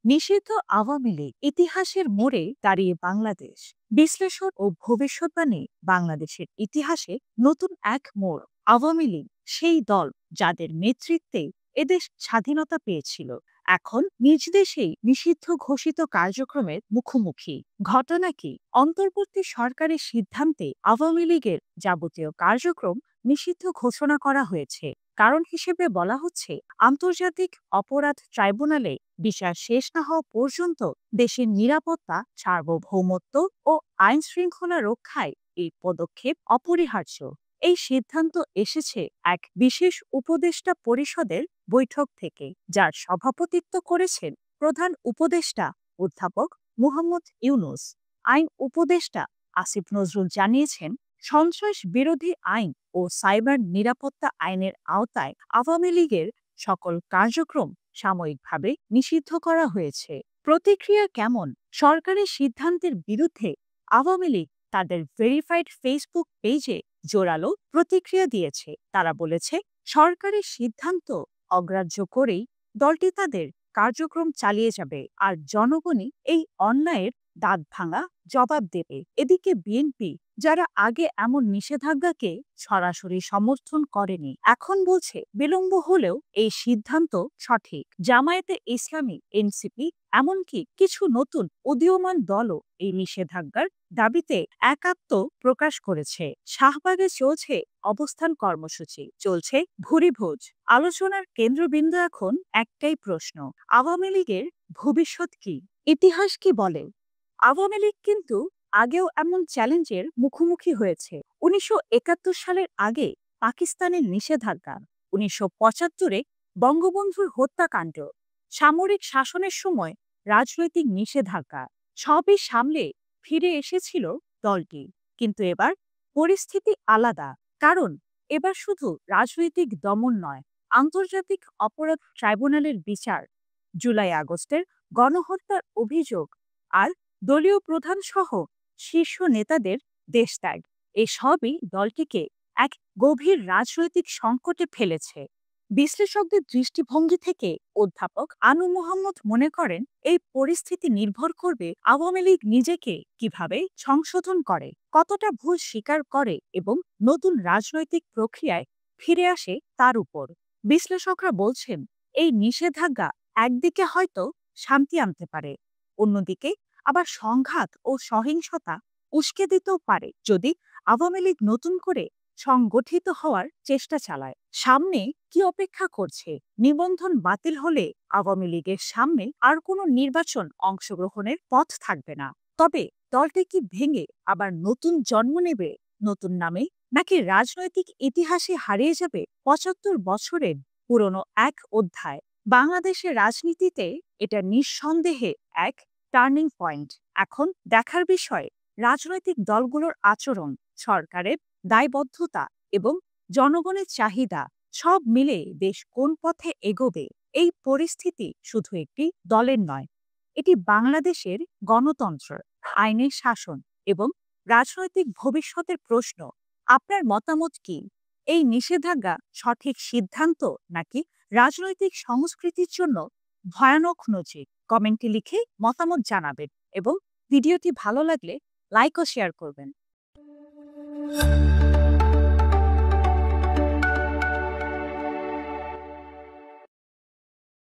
নিষিদ্ধ আওয়ামী লীগ ইতিহাসের মোড়ে দাঁড়িয়ে বাংলাদেশ বিশ্লেষণ ও ভবিষ্যৎবাণী বাংলাদেশের ইতিহাসে নতুন এক মোড়। আওয়ামী লীগ সেই দল যাদের নেতৃত্বে এদেশ স্বাধীনতা পেয়েছিল, এখন নিজ দেশেই নিষিদ্ধ ঘোষিত কার্যক্রমের মুখোমুখি। ঘটনা কি? অন্তর্বর্তী সরকারের সিদ্ধান্তে আওয়ামী লীগের যাবতীয় কার্যক্রম নিষিদ্ধ ঘোষণা করা হয়েছে। কারণ হিসেবে বলা হচ্ছে, আন্তর্জাতিক অপরাধ ট্রাইব্যুনালে বিচার শেষ না হওয়া পর্যন্ত দেশের নিরাপত্তা, সার্বভৌমত্ব ও আইন শৃঙ্খলা রক্ষায় এই পদক্ষেপ অপরিহার্য। এই সিদ্ধান্ত এসেছে এক বিশেষ উপদেষ্টা পরিষদের বৈঠক থেকে, যার সভাপতিত্ব করেছেন প্রধান উপদেষ্টা অধ্যাপক মুহাম্মদ ইউনূস। আইন উপদেষ্টা আসিফ নজরুল জানিয়েছেন, সন্ত্রাস বিরোধী আইন ও সাইবার নিরাপত্তা আইনের আওতায় আওয়ামী লীগের সকল কার্যক্রম সাময়িকভাবে নিষিদ্ধ করা হয়েছে। প্রতিক্রিয়া কেমন? সরকারের সিদ্ধান্তের বিরুদ্ধে আওয়ামী লীগ তাদের ভেরিফাইড ফেসবুক পেজে জোরালো প্রতিক্রিয়া দিয়েছে। তারা বলেছে, সরকারের সিদ্ধান্ত অগ্রাহ্য করেই দলটি তাদের কার্যক্রম চালিয়ে যাবে, আর জনগণই এই অন্যায়ের দাঁত ভাঙা জবাব দেবে। এদিকে বিএনপি, যারা আগে এমন নিষেধাজ্ঞাকে সরাসরি সমর্থন করেনি, এখন বলছে বিলম্ব হলেও এই সিদ্ধান্ত সঠিক। জামায়াতে ইসলামী, এনসিপি, এমনকি কিছু নতুন উদীয়মান দলও এই নিষেধাজ্ঞার দাবিতে একাত্ম প্রকাশ করেছে। শাহবাগে চলছে অবস্থান কর্মসূচি, চলছে ভুরিভোজ। আলোচনার কেন্দ্রবিন্দু এখন একটাই প্রশ্ন, আওয়ামী লীগের ভবিষ্যৎ কি? ইতিহাস কি বলে? আওয়ামী লীগ কিন্তু আগেও এমন চ্যালেঞ্জের মুখোমুখি হয়েছে। ১৯৭১ সালের আগে পাকিস্তানের নিষেধাজ্ঞা, ১৯৭৫-এ বঙ্গবন্ধুর হত্যাকাণ্ড, সামরিক শাসনের সময় রাজনৈতিক নিষেধাজ্ঞা, সবই সামলে ফিরে এসেছিল দলটি। কিন্তু এবার পরিস্থিতি আলাদা, কারণ এবার শুধু রাজনৈতিক দমন নয়, আন্তর্জাতিক অপরাধ ট্রাইব্যুনালের বিচার, জুলাই আগস্টের গণহত্যার অভিযোগ, আর দলীয় প্রধান সহ শীর্ষ নেতাদের দেশত্যাগ, এসবই দলটিকে এক গভীর রাজনৈতিক সংকটে ফেলেছে। বিশ্লেষকদের দৃষ্টিভঙ্গি থেকে অধ্যাপক আনু মোহাম্মদ মনে করেন, এই পরিস্থিতি নির্ভর করবে আওয়ামী লীগ নিজেকে কিভাবে সংশোধন করে, কতটা ভুল স্বীকার করে এবং নতুন রাজনৈতিক প্রক্রিয়ায় ফিরে আসে তার উপর। বিশ্লেষকরা বলছেন, এই নিষেধাজ্ঞা একদিকে হয়তো শান্তি আনতে পারে, অন্যদিকে আবার সংঘাত ও সহিংসতা উস্কে দিতেও পারে যদি আওয়ামী লীগ নতুন করে সংগঠিত হওয়ার চেষ্টা চালায়। সামনে কি অপেক্ষা করছে? নিবন্ধন বাতিল হলে আওয়ামী লীগের সামনে আর কোনো নির্বাচন অংশগ্রহণের পথ থাকবে না। তবে দলটি কি ভেঙে আবার নতুন জন্ম নেবে, নতুন নামে, নাকি রাজনৈতিক ইতিহাসে হারিয়ে যাবে ৭৫ বছরের পুরনো এক অধ্যায়? বাংলাদেশের রাজনীতিতে এটা নিঃসন্দেহে এক টার্নিং পয়েন্ট। এখন দেখার বিষয়, রাজনৈতিক দলগুলোর আচরণ, সরকারের দায়বদ্ধতা এবং জনগণের চাহিদা সব মিলে দেশ কোন পথে এগোবে। এই পরিস্থিতি শুধু একটি দলের নয়, এটি বাংলাদেশের গণতন্ত্র, আইনের শাসন এবং রাজনৈতিক ভবিষ্যতের প্রশ্ন। আপনার মতামত কি? এই নিষেধাজ্ঞা সঠিক সিদ্ধান্ত নাকি রাজনৈতিক সংস্কৃতির জন্য ভয়ানক নজির? কমেন্টে লিখে মতামত জানাবেন এবং ভিডিওটি ভালো লাগলে লাইক ও শেয়ার করবেন।